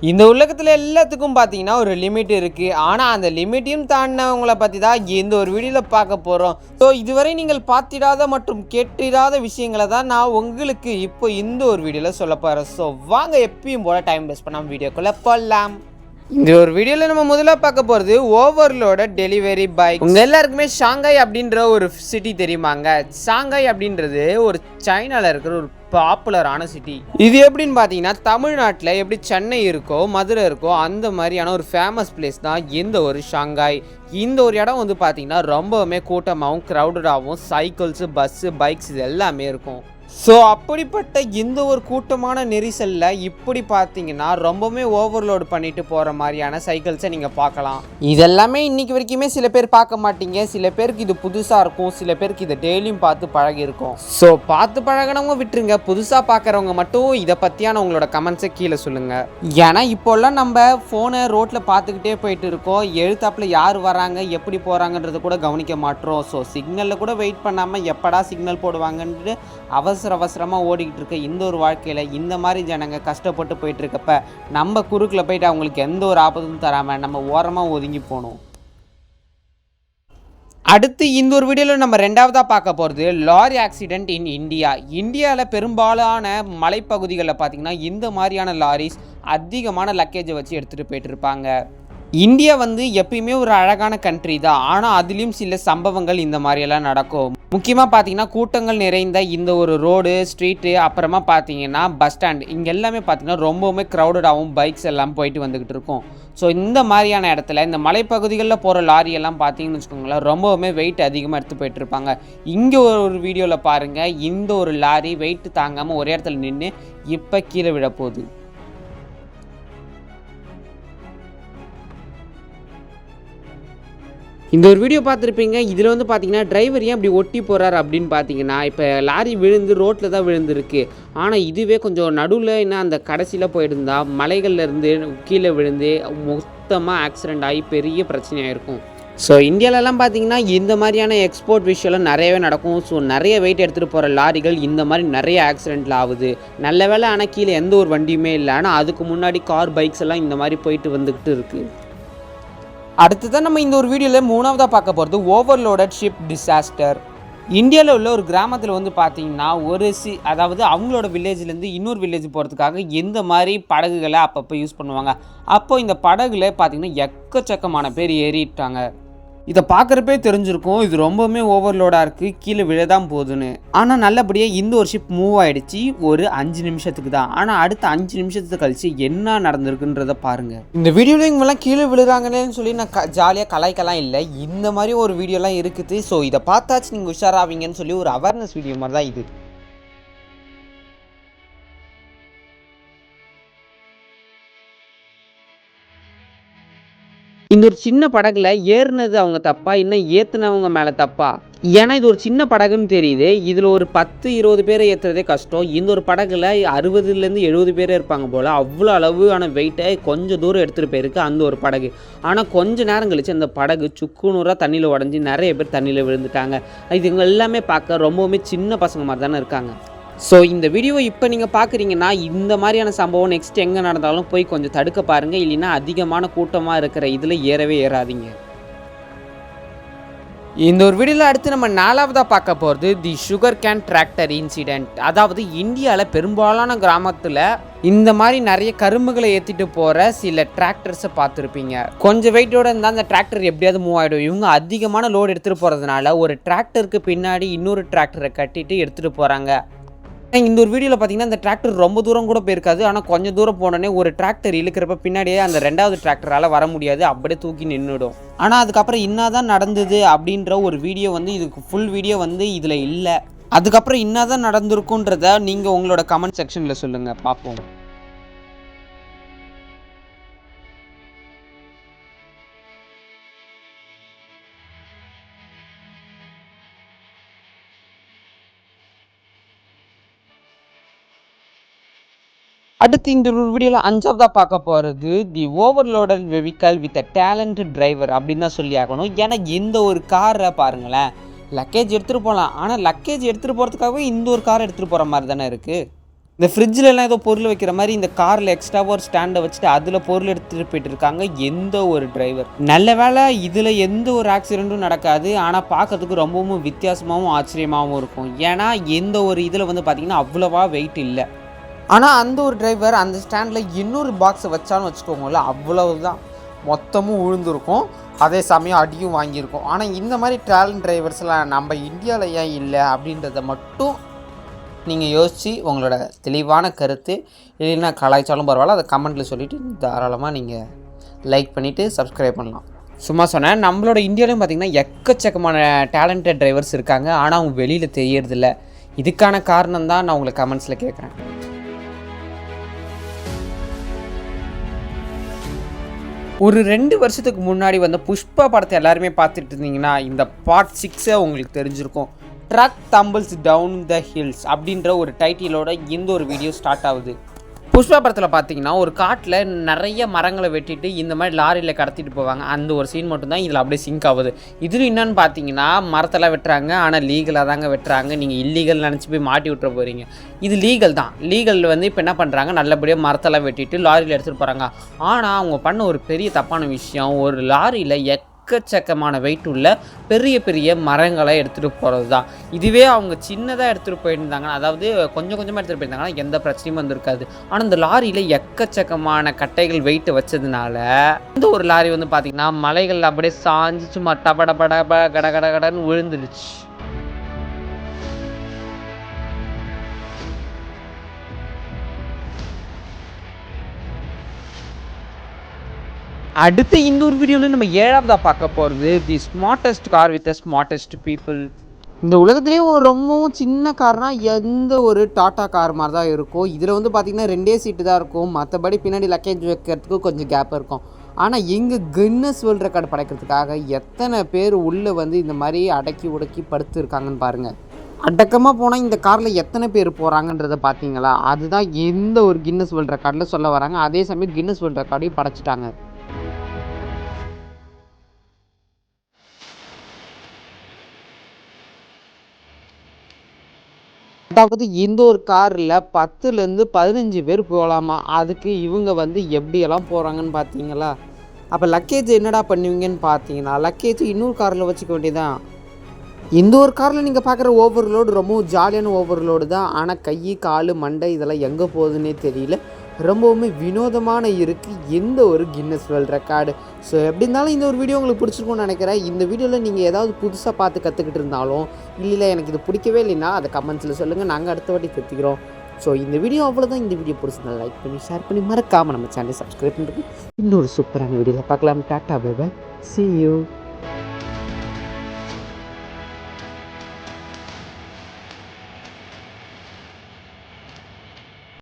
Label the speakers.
Speaker 1: இந்த உலகத்தில் எல்லாத்துக்கும் பார்த்தீங்கன்னா ஒரு லிமிட் இருக்குது. ஆனால் அந்த லிமிட்டையும் தாண்டினவங்கள பற்றி தான் இந்த ஒரு வீடியோவில் பார்க்க போகிறோம். ஸோ இதுவரை நீங்கள் பார்த்திடாத மற்றும் கேட்டிடாத விஷயங்களை தான் நான் உங்களுக்கு இப்போ இந்த ஒரு வீடியோவில் சொல்ல போகிறேன். ஸோ வாங்க எப்பயும் போல் டைம் வேஸ்ட் பண்ணாமல் வீடியோக்குள்ளே போகலாம். இந்த ஒரு வீடியோவில் நம்ம முதல்ல பார்க்க போகிறது ஓவர்லோட டெலிவரி பைக். உங்கள் எல்லாருக்குமே ஷாங்காய் அப்படின்ற ஒரு சிட்டி தெரியுமாங்க? ஷாங்காய் அப்படின்றது ஒரு சைனாவில் இருக்கிற ஒரு பாப்புலரான சிட்டி. இது எப்படின்னு பார்த்தீங்கன்னா தமிழ்நாட்டில் எப்படி சென்னை இருக்கோ மதுரை இருக்கோ அந்த மாதிரியான ஒரு ஃபேமஸ் பிளேஸ் தான் இந்த ஒரு ஷாங்காய். இந்த ஒரு இடம் வந்து பார்த்தீங்கன்னா ரொம்பவுமே கூட்டமாகவும் க்ரௌடடாகவும் சைக்கிள்ஸு பஸ்ஸு பைக்ஸ் இது எல்லாமே இருக்கும். ஸோ அப்படிப்பட்ட இந்த ஒரு கூட்டமான நெரிசலில் இப்படி பார்த்தீங்கன்னா ரொம்பவுமே ஓவர்லோடு பண்ணிட்டு போகிற மாதிரியான சைக்கிள்ஸை நீங்கள் பார்க்கலாம். இதெல்லாமே இன்றைக்கி வரைக்குமே சில பேர் பார்க்க மாட்டீங்க. சில பேருக்கு இது புதுசாக இருக்கும், சில பேருக்கு இதை டெய்லியும் பார்த்து பழகிருக்கும். ஸோ பார்த்து பழகினவங்க விட்டுருங்க, புதுசாக பார்க்குறவங்க மட்டும் இதை பற்றியான உங்களோட கமெண்ட்ஸை கீழே சொல்லுங்கள். ஏன்னா இப்போல்லாம் நம்ம ஃபோனை ரோட்டில் பார்த்துக்கிட்டே போயிட்டு இருக்கோம். எழுத்தாப்பில் யார் வராங்க எப்படி போகிறாங்கன்றதை கூட கவனிக்க மாட்டோம். ஸோ சிக்னலில் கூட வெயிட் பண்ணாமல் எப்படா சிக்னல் போடுவாங்கன்ட்டு அவசரமாக ஓடிக்கிட்டு இருக்க இந்த ஒரு வாழ்க்கையில் இந்த மாதிரி ஜனங்க கஷ்டப்பட்டு போயிட்டு இருக்கப்ப நம்ம குறுக்கில் போயிட்டு அவங்களுக்கு எந்த ஒரு ஆபத்தும் தராமல் நம்ம ஓரமாக ஒதுங்கி போகணும். அடுத்து இந்த ஒரு வீடியோவில் நம்ம ரெண்டாவதாக பார்க்க போகிறது லாரி ஆக்சிடெண்ட் இன் இந்தியா. இந்தியாவில் பெரும்பாலான மலைப்பகுதிகளில் பார்த்திங்கன்னா இந்த மாதிரியான லாரிஸ் அதிகமான லக்கேஜை வச்சு எடுத்துகிட்டு போயிட்டு இருப்பாங்க. இந்தியா வந்து எப்பயுமே ஒரு அழகான கண்ட்ரி தான். ஆனால் அதுலேயும் சில சம்பவங்கள் இந்த மாதிரியெல்லாம் நடக்கும். முக்கியமாக பார்த்தீங்கன்னா கூட்டங்கள் நிறைந்த இந்த ஒரு ரோடு ஸ்ட்ரீட்டு அப்புறமா பார்த்தீங்கன்னா பஸ் ஸ்டாண்ட் இங்கே எல்லாமே பார்த்தீங்கன்னா ரொம்பவுமே க்ரௌடடாகவும் பைக்ஸ் எல்லாம் போயிட்டு வந்துக்கிட்டு இருக்கும். ஸோ இந்த மாதிரியான இடத்துல இந்த மலைப்பகுதிகளில் போகிற லாரியெல்லாம் பார்த்தீங்கன்னு வச்சுக்கோங்களேன் ரொம்பவுமே வெயிட் அதிகமாக எடுத்து போயிட்டு இருப்பாங்க. இங்கே ஒரு வீடியோவில் பாருங்கள், இந்த ஒரு லாரி வெயிட் தாங்காமல் ஒரே இடத்துல நின்று இப்போ கீழே விழப்போகுது. இந்த ஒரு வீடியோ பார்த்துருப்பீங்க. இதில் வந்து பார்த்தீங்கன்னா டிரைவர் ஏன் அப்படி ஒட்டி போகிறார் அப்படின்னு பார்த்தீங்கன்னா இப்போ லாரி விழுந்து ரோட்டில் தான் விழுந்துருக்கு. ஆனால் இதுவே கொஞ்சம் நடுவில் என்ன அந்த கடைசியில் போயிருந்தா மலைகள்லேருந்து கீழே விழுந்து மொத்தமாக ஆக்சிடெண்ட் ஆகி பெரிய பிரச்சனையாக இருக்கும். ஸோ இந்தியாவிலலாம் பார்த்தீங்கன்னா இந்த மாதிரியான எக்ஸ்போர்ட் விஷயம்லாம் நிறையவே நடக்கும். ஸோ நிறைய வெயிட் எடுத்துகிட்டு போகிற லாரிகள் இந்த மாதிரி நிறைய ஆக்சிடெண்ட்டில் ஆகுது. நல்ல வேளை ஆனால் கீழே எந்த ஒரு வண்டியுமே இல்லை. ஆனால் அதுக்கு முன்னாடி கார் பைக்ஸ் எல்லாம் இந்த மாதிரி போயிட்டு வந்துக்கிட்டு இருக்குது. அடுத்ததான் நம்ம இந்த ஒரு வீடியோவில் மூணாவதாக பார்க்க போகிறது ஓவர்லோடட் ஷிப் டிசாஸ்டர். இந்தியாவில் உள்ள ஒரு கிராமத்தில் வந்து பார்த்தீங்கன்னா அதாவது அவங்களோட வில்லேஜ்லேருந்து இன்னொரு வில்லேஜ் போகிறதுக்காக எந்த மாதிரி படகுகளை அப்பப்போ யூஸ் பண்ணுவாங்க. அப்போது இந்த படகுல பார்த்தீங்கன்னா எக்கச்சக்கமான பேர் ஏறிட்டாங்க. இதை பார்க்குறப்பே தெரிஞ்சிருக்கும் இது ரொம்பவுமே ஓவர்லோடாக இருக்குது, கீழே விழதான் போகுதுன்னு. ஆனால் நல்லபடியாக இந்த ஒரு ஷிப் மூவ் ஆகிடுச்சு ஒரு 5 நிமிஷத்துக்கு தான். ஆனால் அடுத்த 5 நிமிஷத்துக்கு கழிச்சு என்ன நடந்திருக்குன்றதை பாருங்கள். இந்த வீடியோவில் இவங்கெல்லாம் கீழே விழுறாங்கன்னு சொல்லி நான் ஜாலியாக கலாய்க்கலாம் இல்லை, இந்த மாதிரி ஒரு வீடியோலாம் இருக்குது. ஸோ இதை பார்த்தாச்சு நீங்கள் உஷாராவீங்கன்னு சொல்லி ஒரு அவேர்னஸ் வீடியோ மாதிரி தான் இது. இந்த ஒரு சின்ன படகுல ஏறினது அவங்க தப்பா, இன்னும் ஏற்றுனவங்க மேலே தப்பா? ஏன்னா இது ஒரு சின்ன படகுன்னு தெரியுது. இதில் ஒரு 10-20 பேரை ஏற்றுறதே கஷ்டம். இந்த ஒரு படகுல 60-70 பேரே இருப்பாங்க போல். அவ்வளோ அளவான வெயிட்டை கொஞ்சம் தூரம் எடுத்துகிட்டு போயிருக்கு அந்த ஒரு படகு. ஆனால் கொஞ்சம் நேரம் கழிச்சு அந்த படகு சுக்குநூறாக தண்ணியில் உடஞ்சி நிறைய பேர் தண்ணியில் விழுந்துட்டாங்க. இதுங்க எல்லாமே பார்க்க ரொம்பவுமே சின்ன பசங்க மாதிரி தானே இருக்காங்க. ஸோ இந்த வீடியோவை இப்போ நீங்கள் பார்க்குறீங்கன்னா இந்த மாதிரியான சம்பவம் நெக்ஸ்ட் எங்கே நடந்தாலும் போய் கொஞ்சம் தடுக்க பாருங்கள். இல்லைன்னா அதிகமான கூட்டமாக இருக்கிற இதில் ஏறாதீங்க. இந்த ஒரு வீடியோவில் அடுத்து நம்ம 4வதாக பார்க்க போகிறது தி சுகர் கேன் டிராக்டர் இன்சிடெண்ட். அதாவது இந்தியாவில் பெரும்பாலான கிராமத்தில் இந்த மாதிரி நிறைய கரும்புகளை ஏற்றிட்டு போகிற சில டிராக்டர்ஸை பார்த்துருப்பீங்க. கொஞ்சம் வெயிட்டோட இருந்தால் அந்த டிராக்டர் எப்படியாவது மூவ் ஆகிடும். இவங்க அதிகமான லோடு எடுத்துகிட்டு போகிறதுனால ஒரு டிராக்டருக்கு பின்னாடி இன்னொரு டிராக்டரை கட்டிட்டு எடுத்துகிட்டு போகிறாங்க. இந்த ஒரு வீடியோவில் பார்த்தீங்கன்னா இந்த டிராக்டர் ரொம்ப தூரம் கூட போயிருக்காது. ஆனால் கொஞ்சம் தூரம் போனோடனே ஒரு டிராக்டர் இழுக்கிறப்ப பின்னாடியே அந்த 2வது டிராக்டரால் வர முடியாது, அப்படியே தூக்கி நின்றுடும். ஆனால் அதுக்கப்புறம் என்னதான் நடந்தது அப்படின்ற ஒரு வீடியோ வந்து இதுக்கு ஃபுல் வீடியோ வந்து இதில் இல்லை. அதுக்கப்புறம் என்னதான் நடந்திருக்குன்றத நீங்கள் உங்களோட கமெண்ட் செக்ஷனில் சொல்லுங்கள், பார்ப்போம். அடுத்து இந்த ஒரு வீடியோவில் 5வதாக பார்க்க போகிறது the overloaded vehicle with a talent driver அப்படின்னு தான் சொல்லி ஆகணும். ஏன்னா இந்த ஒரு காரை பாருங்களேன், லக்கேஜ் எடுத்துகிட்டு போகலாம். ஆனால் லக்கேஜ் எடுத்துகிட்டு போகிறதுக்காகவே இந்த ஒரு காரை எடுத்துகிட்டு போகிற மாதிரி தானே இருக்குது. இந்த ஃப்ரிட்ஜிலலாம் ஏதோ பொருள் வைக்கிற மாதிரி இந்த காரில் எக்ஸ்ட்ராவாக ஒரு ஸ்டாண்டை வச்சுட்டு அதில் பொருள் எடுத்துகிட்டு போயிட்டு இருக்காங்க எந்த ஒரு டிரைவர். நல்ல வேளை இதில் எந்த ஒரு ஆக்சிடெண்ட்டும் நடக்காது. ஆனால் பார்க்கறதுக்கு ரொம்பவும் வித்தியாசமாகவும் ஆச்சரியமாகவும் இருக்கும். ஏன்னா எந்த ஒரு இதில் வந்து பார்த்திங்கன்னா அவ்வளோவா வெயிட் இல்லை. ஆனால் அந்த ஒரு டிரைவர் அந்த ஸ்டாண்டில் இன்னொரு பாக்ஸை வச்சாலும் வச்சுக்கோங்களேன், அவ்வளவுதான் மொத்தமும் விழுந்திருக்கும். அதே சமயம் அடியும் வாங்கியிருக்கும். ஆனால் இந்த மாதிரி ட்ராலன் டிரைவர்ஸ்லாம் நம்ம இந்தியாவில் ஏன் இல்லை அப்படின்றத மட்டும் நீங்கள் யோசித்து உங்களோட தெளிவான கருத்து இல்லைன்னா கலாய்ச்சாலும் பரவாயில்ல, அதை கமெண்ட்டில் சொல்லிவிட்டு தாராளமாக நீங்கள் லைக் பண்ணிவிட்டு சப்ஸ்கிரைப் பண்ணலாம். சும்மா சொன்னேன். நம்மளோட இந்தியாவிலையும் பார்த்திங்கன்னா எக்கச்சக்கமான டேலண்டட் டிரைவர்ஸ் இருக்காங்க. ஆனால் அவங்க வெளியில் தெரியறதில்ல. இதுக்கான காரணம் தான் நான் உங்களை கமெண்ட்ஸில் கேட்குறேன். ஒரு 2 வருஷத்துக்கு முன்னாடி வந்த புஷ்பா படத்தை எல்லாருமே பார்த்துட்டு இருந்தீங்கன்னா இந்த பார்ட் 6 உங்களுக்கு தெரிஞ்சிருக்கும். Truck tumbles down the hills அப்படின்ற ஒரு டைட்டிலோட இந்த ஒரு வீடியோ ஸ்டார்ட் ஆகுது. புஷ்பா படத்தில் பார்த்தீங்கன்னா ஒரு காட்டில் நிறைய மரங்களை வெட்டிட்டு இந்த மாதிரி லாரியில் கடத்திட்டு போவாங்க. அந்த ஒரு சீன் மட்டும்தான் இதில் அப்படியே சிங்க் ஆகுது. இதில் என்னென்னு பார்த்தீங்கன்னா மரத்தெல்லாம் வெட்டுறாங்க, ஆனால் லீகலாக தாங்க வெட்டுறாங்க. நீங்கள் இல்லீகல் நினச்சி போய் மாட்டி விட்டுற போகிறீங்க. இது லீகல் தான். லீகல் வந்து இப்போ என்ன பண்ணுறாங்க, நல்லபடியாக மரத்தெல்லாம் வெட்டிட்டு லாரியில் எடுத்துகிட்டு போகிறாங்க. ஆனால் அவங்க பண்ண ஒரு பெரிய தப்பான விஷயம், ஒரு லாரியில் எக்கச்சக்கமான வெயிட் உள்ள பெரிய பெரிய மரங்களை எடுத்துகிட்டு போகிறது தான். இதுவே அவங்க சின்னதாக எடுத்துகிட்டு போயிருந்தாங்கன்னா, அதாவது கொஞ்சம் கொஞ்சமாக எடுத்துகிட்டு போயிருந்தாங்கன்னா எந்த பிரச்சனையும் வந்திருக்காது. ஆனால் இந்த லாரியில் எக்கச்சக்கமான கட்டைகள் வெயிட் வச்சதுனால இந்த ஒரு லாரி வந்து பார்த்திங்கன்னா மலைகள் அப்படியே சாஞ்சு சும்மா டபடபடப கடகடன்னு விழுந்துடுச்சு. அடுத்து இந்த ஒரு வீடியோவில் நம்ம 7ஆவதாக பார்க்க போகிறது the smartest car with the smartest people. இந்த உலகத்துலேயே ஒரு ரொம்பவும் சின்ன கார்னால் எந்த ஒரு டாட்டா கார் மாதிரி தான் இருக்கும். இதில் வந்து பார்த்திங்கன்னா 2 சீட்டு தான் இருக்கும். மற்றபடி பின்னாடி லக்கேஜ் வைக்கிறதுக்கு கொஞ்சம் கேப் இருக்கும். ஆனால் எங்கள் கின்னஸ் வேர்ல்ட் ரெக்கார்டு படைக்கிறதுக்காக எத்தனை பேர் உள்ளே வந்து இந்த மாதிரி அடக்கி உடக்கி படுத்துருக்காங்கன்னு பாருங்கள். அடக்கமாக போனால் இந்த காரில் எத்தனை பேர் போகிறாங்கன்றதை பார்த்தீங்களா? அதுதான் எந்த ஒரு கின்னஸ் வேர்ல்ட் ரெக்கார்டில் சொல்ல வராங்க. அதே சமயம் கின்னஸ் வேர்ல்ட் ரெக்கார்டையும் படைச்சிட்டாங்க. அதாவது இந்த ஒரு காரில் 10லேருந்து 15 பேர் போகலாமா. அதுக்கு இவங்க வந்து எப்படியெல்லாம் போகிறாங்கன்னு பார்த்தீங்களா? அப்போ லக்கேஜ் என்னடா பண்ணுவீங்கன்னு பார்த்தீங்கன்னா, லக்கேஜ் இன்னொரு காரில் வச்சுக்க வேண்டியதான். இந்த ஒரு காரில் நீங்கள் பார்க்குற ஓவர்லோடு ரொம்பவும் ஜாலியான ஓவர்லோடு தான். ஆனால் கை கால் மண்டை இதெல்லாம் எங்கே போகுதுன்னே தெரியல. ரொம்பவுமே வினோதமான இருக்குது எந்த ஒரு கின்னஸ் வேர்ல்ட் ரெக்கார்டு. ஸோ எப்படி இருந்தாலும் இந்த ஒரு வீடியோ உங்களுக்கு பிடிச்சிருக்கும்னு நினைக்கிறேன். இந்த வீடியோவில் நீங்கள் ஏதாவது புதுசாக பார்த்து கற்றுக்கிட்டு இருந்தாலும் இல்லை எனக்கு இது பிடிக்கவே இல்லைன்னா அதை கமெண்ட்ஸில் சொல்லுங்கள், நாங்கள் அடுத்த வாட்டி கற்றுக்கிறோம். ஸோ இந்த வீடியோ அவ்வளோதான். இந்த வீடியோ பிடிச்சிருந்தா லைக் பண்ணி ஷேர் பண்ணி மறக்காமல் நம்ம சேனலை சப்ஸ்கிரைப் பண்ணிட்டு இன்னொரு சூப்பரான வீடியோவில் பார்க்கலாம். Tata bye bye, see you.